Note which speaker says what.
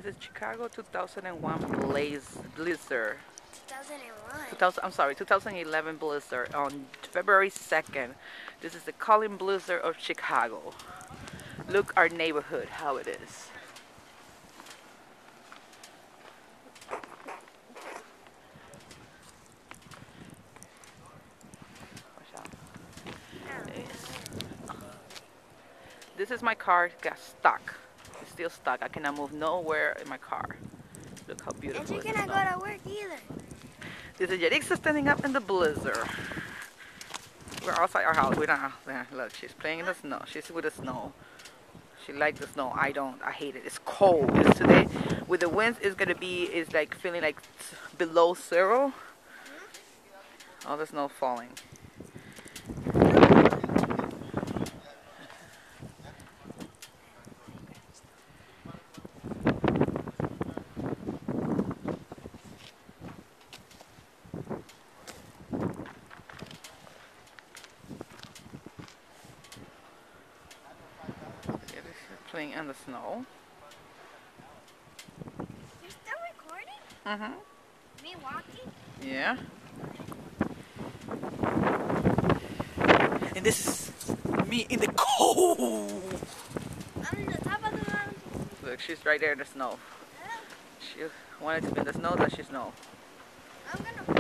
Speaker 1: This is Chicago 2001 blizzard.
Speaker 2: 2001.
Speaker 1: I'm sorry, 2011 blizzard on February 2nd. This is the Colin blizzard of Chicago. Look our neighborhood, how it is. Watch out. This is my car, got stuck. It's still stuck. I cannot move nowhere in my car. Look how beautiful
Speaker 2: And
Speaker 1: it
Speaker 2: you
Speaker 1: is.
Speaker 2: cannot go to work either.
Speaker 1: This is Yerixa standing up in the blizzard. We're outside our house. We don't. Look, she's playing in the snow. She's with the snow. She likes the snow. I don't. I hate it. It's cold. It's today. With the winds, it's gonna be. It's like feeling like below zero. All the snow falling. Playing in the snow.
Speaker 2: You're still recording?
Speaker 1: Mm-hmm.
Speaker 2: Me walking?
Speaker 1: Yeah. And this is me in the cold.
Speaker 2: I'm in the top of the mountain.
Speaker 1: Look, she's right there in the snow. She wanted to be in the snow, but she's no.
Speaker 2: I'm gonna